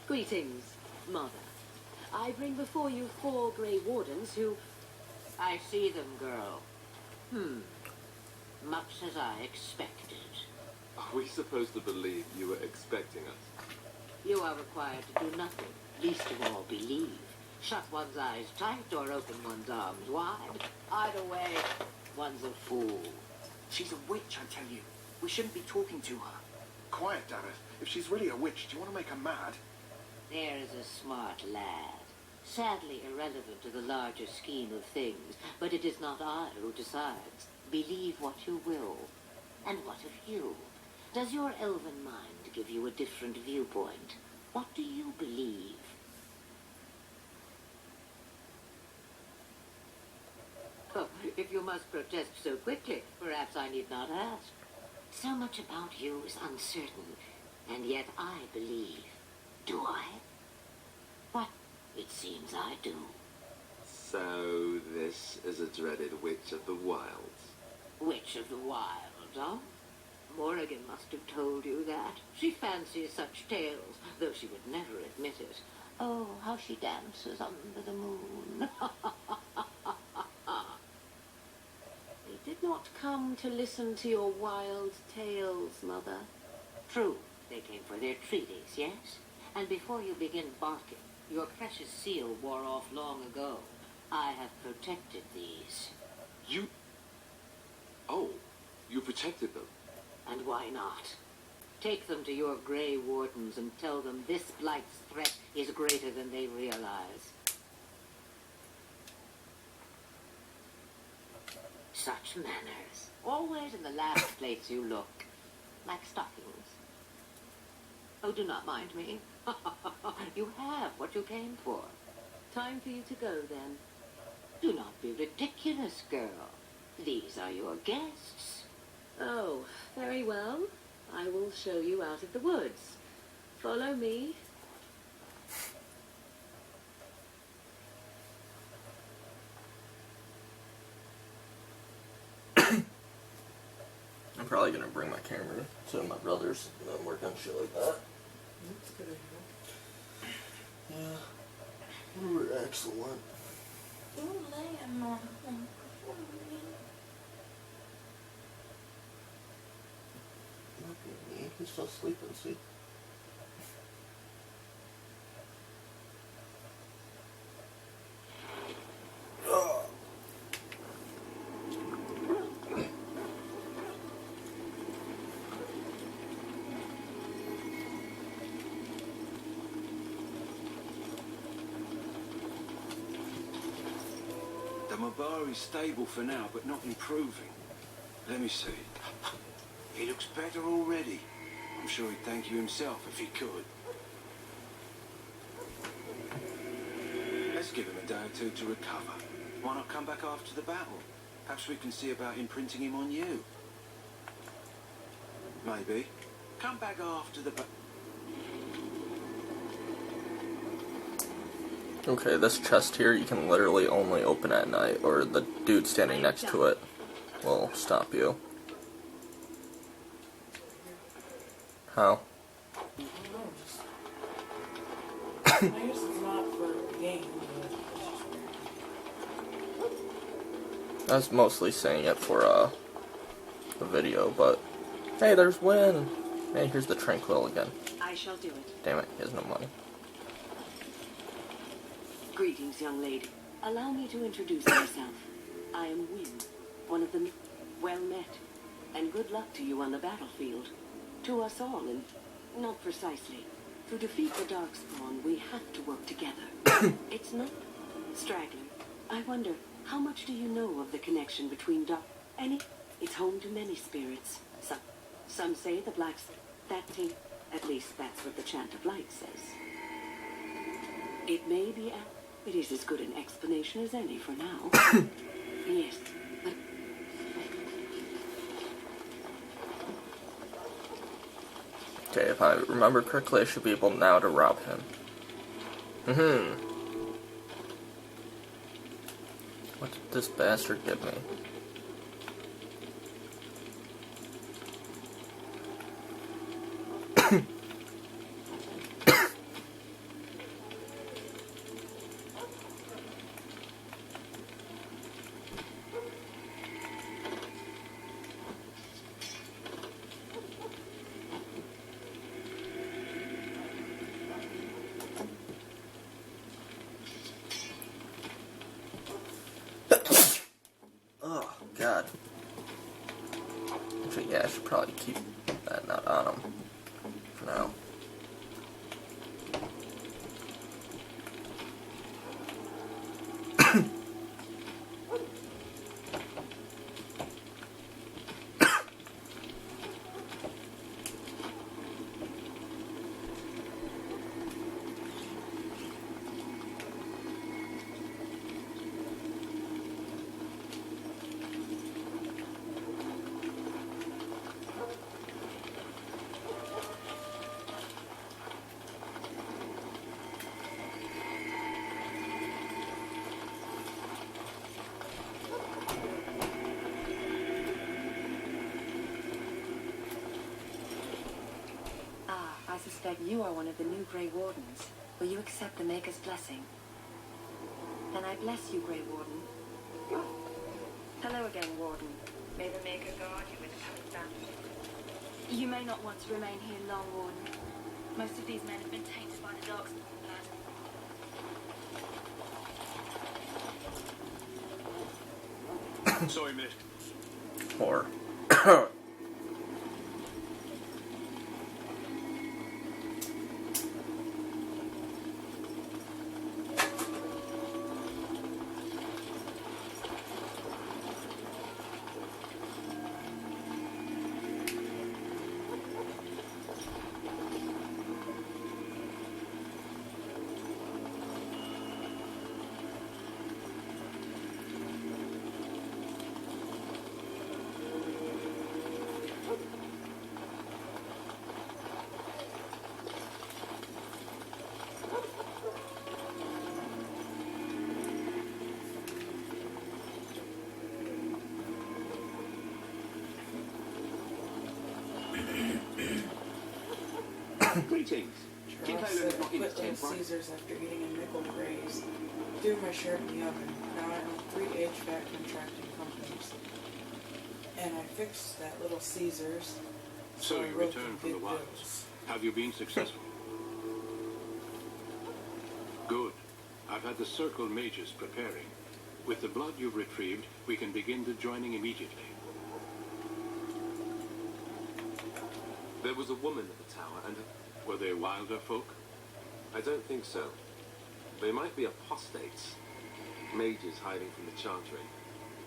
Greetings, Mother. I bring before you 4 Grey Wardens who... I see them, girl. Much as I expected. Are we supposed to believe you were expecting us? You are required to do nothing, least of all believe. Shut one's eyes tight or open one's arms wide. Either way, one's a fool. She's a witch, I tell you. We shouldn't be talking to her. Quiet, damn it. If she's really a witch, do you want to make her mad? There is a smart lad. Sadly irrelevant to the larger scheme of things, but it is not I who decides. Believe what you will. And what of you? Does your elven mind give you a different viewpoint? What do you believe? Oh, if you must protest so quickly, perhaps I need not ask. So much about you is uncertain, and yet I believe. Do I? What? It seems I do. So this is a dreaded Witch of the Wilds. Witch of the Wild, huh? Morrigan must have told you that. She fancies such tales, though she would never admit it. Oh, how she dances under the moon. They did not come to listen to your wild tales, Mother. True, they came for their treaties, yes? And before you begin barking, your precious seal wore off long ago. I have protected these. You... Oh, you protected them. And why not? Take them to your Grey Wardens and tell them this blight's threat is greater than they realize. Such manners. Always in the last place you look. Like stockings. Oh, do not mind me. You have what you came for. Time for you to go, then. Do not be ridiculous, girl. These are your guests. Oh, very well. I will show you out of the woods. Follow me. I'm probably gonna bring my camera to my brother's and then work on shit like that. That's a good idea. Yeah. We're excellent. Don't lay him on him. Look at me. He's still sleeping, see? Mabari's stable for now, but not improving. Let me see. He looks better already. I'm sure he'd thank you himself if he could. Let's give him a day or two to recover. Why not come back after the battle? Perhaps we can see about imprinting him on you. Maybe. Come back after the battle. Okay, this chest here you can literally only open at night, or the dude standing next to it will stop you. How? I guess it's not for the game. I was mostly saying it for the video, but hey, there's Win. Hey, here's the Tranquil again. I shall do it. Damn it, he has no money. Greetings, young lady. Allow me to introduce myself. I am Win, one of the well met. And good luck to you on the battlefield. To us all, and not precisely. To defeat the Darkspawn, we have to work together. It's not straggling. I wonder, how much do you know of the connection between Any? It's home to many spirits. Some say the blacks... That thing... At least that's what the Chant of Light says. It may be... It is as good an explanation as any for now. Yes, but... Okay, if I remember correctly, I should be able now to rob him. What did this bastard give me? suspect you are one of the new Grey Wardens. Will you accept the Maker's blessing? Then I bless you, Grey Warden. Hello again, Warden. May the Maker guard you with coming back. You may not want to remain here long, Warden. Most of these men have been tainted by the Darkspawn blood. Sorry, mate. Or Greetings. Charles said I quit Little Caesars after eating a nickel raise. Threw my shirt in the oven. Now I own 3 HVAC contracting companies. And I fixed that Little Caesars. So I you wrote returned the from the big wilds. bills. Have you been successful? Good. I've had the Circle mages preparing. With the blood you've retrieved, we can begin the joining immediately. There was a woman at the tower, and Were they wilder folk? I don't think so. They might be apostates. Mages hiding from the Chantry.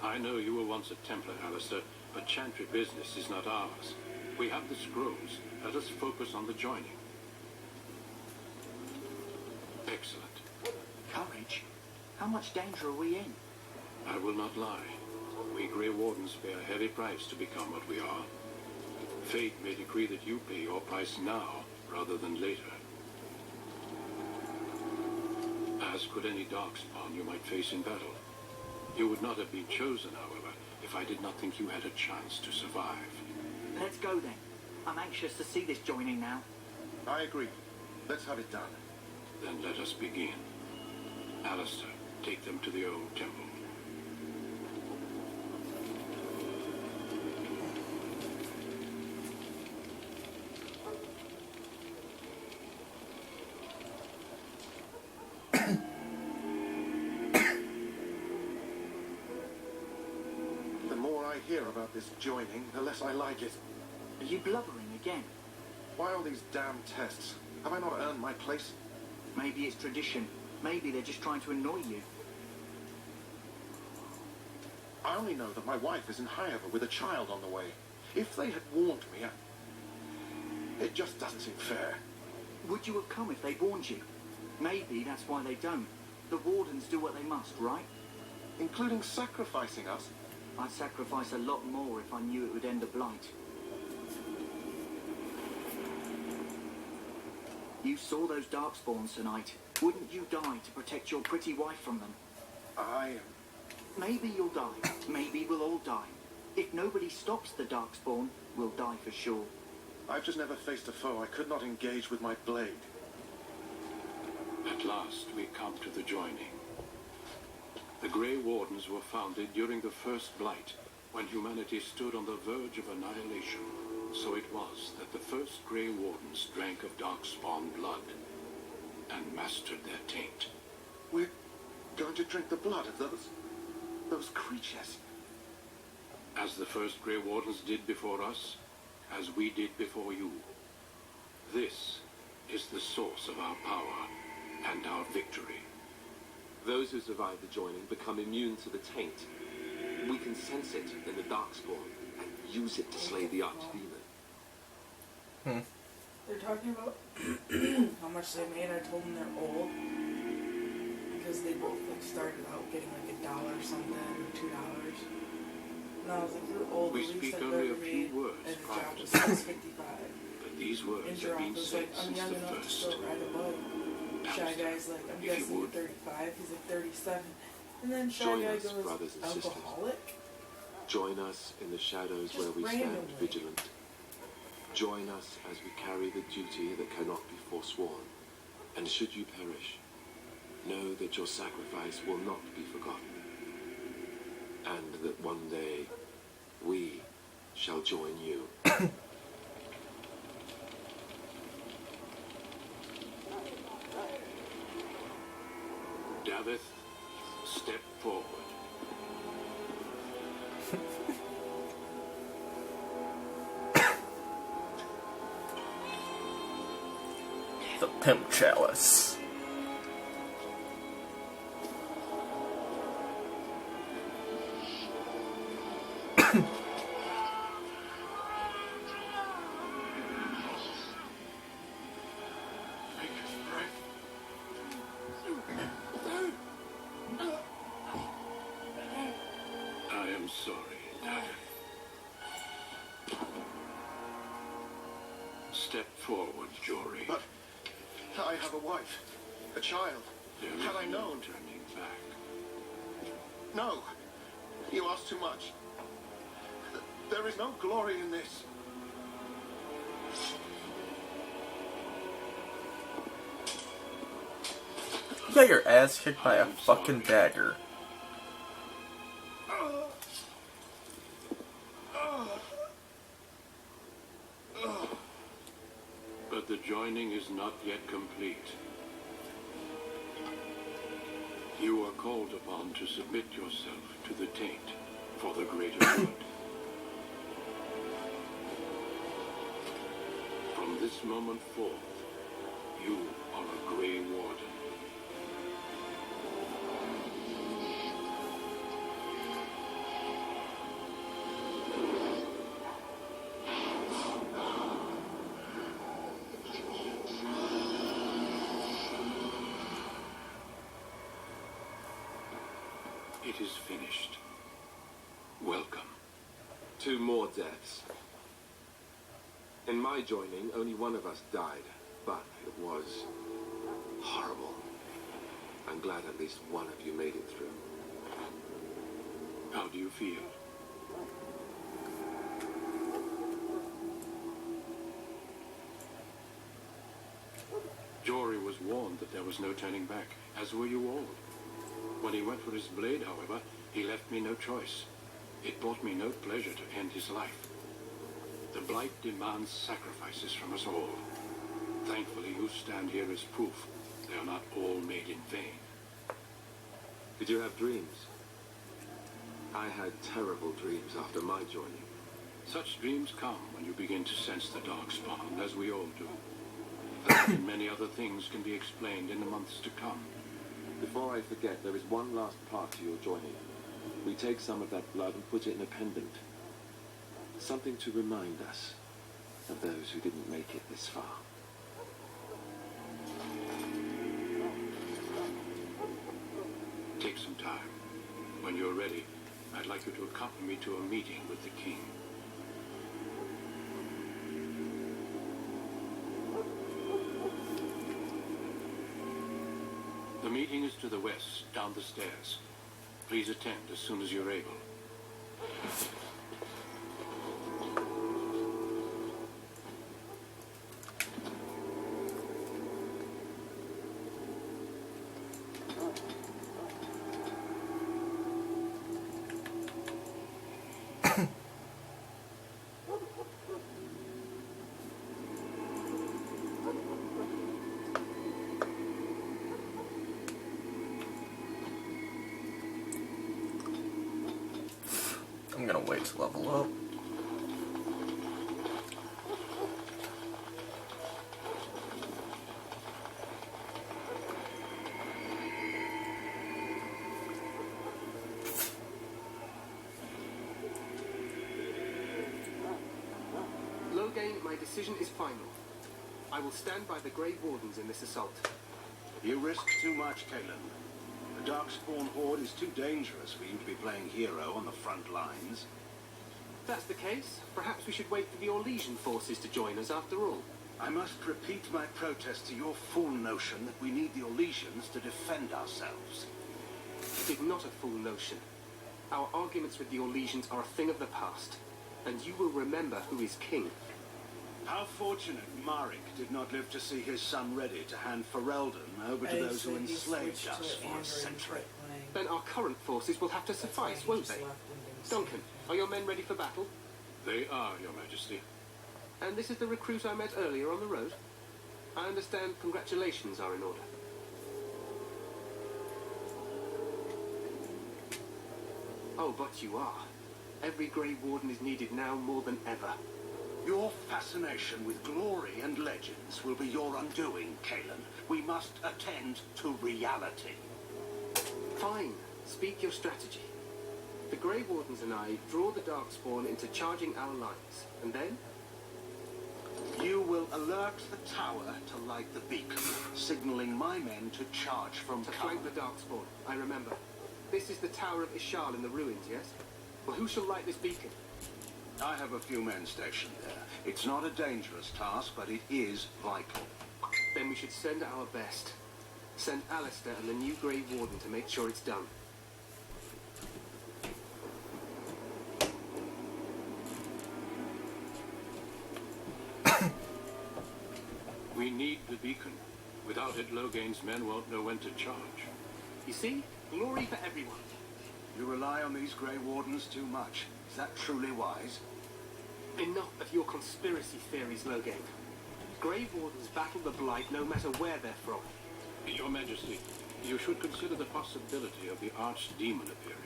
I know you were once a Templar, Alistair, but Chantry business is not ours. We have the scrolls. Let us focus on the joining. Excellent. Courage? How much danger are we in? I will not lie. We Grey Wardens pay a heavy price to become what we are. Fate may decree that you pay your price now, rather than later. As could any Darkspawn you might face in battle. You would not have been chosen, however, if I did not think you had a chance to survive. Let's go then. I'm anxious to see this joining now. I agree. Let's have it done. Then let us begin. Alistair, take them to the old temple. The more I hear about this joining, the less I like it. Are you blubbering again? Why all these damn tests? Have I not earned my place? Maybe it's tradition. Maybe they're just trying to annoy you. I only know that my wife is in Highover with a child on the way. If they had warned me, it just doesn't seem fair. Would you have come if they warned you? Maybe that's why they don't. The Wardens do what they must, right? Including sacrificing us. I'd sacrifice a lot more if I knew it would end a blight. You saw those Darkspawns tonight. Wouldn't you die to protect your pretty wife from them? Maybe you'll die. Maybe we'll all die. If nobody stops the Darkspawn, we'll die for sure. I've just never faced a foe I could not engage with my blade. At last we come to the joining. The Grey Wardens were founded during the First Blight, when humanity stood on the verge of annihilation. So it was that the first Grey Wardens drank of Darkspawn blood and mastered their taint. We're going to drink the blood of those creatures. As the first Grey Wardens did before us, as we did before you. This is the source of our power and our victory. Those who survive the joining become immune to the taint. We can sense it in the Darkspawn and use it to slay the Archdemon. They're talking about how much they made. I told them they're old because they both like started out getting like $1 something or $2. And I was like, you're old. We The least speak I've only ever a few made words as a job privately. was $6.55. But these words And have been Giraffe was said like, I'm since young the enough to first. still ride a bike. Shy Alistair, Guy's like, I'm if you guessing you're would. 35. He's like 37. And then Shy Join Guy us, goes, brothers and sisters. alcoholic? Join us in the shadows Just where we randomly. stand vigilant. Join us as we carry the duty that cannot be forsworn. And should you perish, know that your sacrifice will not be forgotten. And that one day, we shall join you. Davith, step forward. The Pimp Chalice. I am sorry, Davith. Step forward, Jory. But I have a wife, a child. There Had I is no known... turning back. No, you ask too much. There is no glory in this. You got your ass kicked by a fucking dagger. But the joining is not yet complete. You are called upon to submit yourself to the taint for the greater good. From this moment forth, you are a Grey Warden. It is finished. Welcome. 2 more deaths. In my joining, only one of us died, but it was horrible. I'm glad at least one of you made it through. How do you feel? Jory was warned that there was no turning back, as were you all. When he went for his blade, however, he left me no choice. It brought me no pleasure to end his life. The Blight demands sacrifices from us all. Thankfully, you stand here as proof they are not all made in vain. Did you have dreams? I had terrible dreams after my joining. Such dreams come when you begin to sense the darkspawn, as we all do. That and many other things can be explained in the months to come. Before I forget, there is one last part to your joining. We take some of that blood and put it in a pendant. Something to remind us of those who didn't make it this far. Take some time. When you're ready, I'd like you to accompany me to a meeting with the king. The meeting is to the west, down the stairs. Please attend as soon as you're able. I'm gonna wait to level up. Logain, my decision is final. I will stand by the Grey Wardens in this assault. You risk too much, Kalen. The Darkspawn Horde is too dangerous for you to be playing hero on the front lines. If that's the case, perhaps we should wait for the Orlesian forces to join us after all. I must repeat my protest to your fool notion that we need the Orlesians to defend ourselves. It is not a fool notion. Our arguments with the Orlesians are a thing of the past, and you will remember who is king. How fortunate Marek did not live to see his son ready to hand Ferelden over to those who enslaved us for a century. Then our current forces will have to suffice, won't they? Duncan, are your men ready for battle? They are, Your Majesty. And this is the recruit I met earlier on the road? I understand congratulations are in order. Oh, but you are. Every Grey Warden is needed now more than ever. Your fascination with glory and legends will be your undoing, Kalen. We must attend to reality. Fine. Speak your strategy. The Grey Wardens and I draw the Darkspawn into charging our lines, and then? You will alert the tower to light the beacon, signaling my men to charge from To cover. flank the Darkspawn, I remember. This is the Tower of Ishal in the ruins, yes? Well, who shall light this beacon? I have a few men stationed there. It's not a dangerous task, but it is vital. Then we should send our best. Send Alistair and the new Grey Warden to make sure it's done. We need the beacon. Without it, Loghain's men won't know when to charge. You see? Glory for everyone. You rely on these Grey Wardens too much. Is that truly wise? Enough of your conspiracy theories, Loghain. Grey Wardens battle the Blight no matter where they're from. Your Majesty, you should consider the possibility of the archdemon appearing.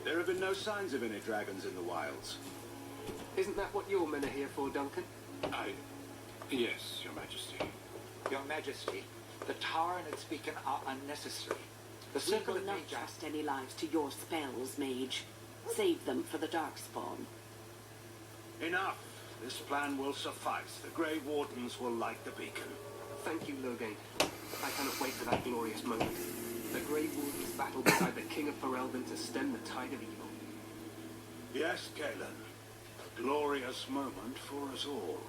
There have been no signs of any dragons in the wilds. Isn't that what your men are here for, Duncan? Yes, Your Majesty. Your Majesty, the tower and its beacon are unnecessary. The We circle will of not nature... trust any lives to your spells, mage. Save them for the Darkspawn. Enough. This plan will suffice. The Grey Wardens will light the beacon. Thank you, Loghain. I cannot wait for that glorious moment. The Grey Wardens battle beside the King of Ferelden to stem the tide of evil. Yes, Kalen. A glorious moment for us all.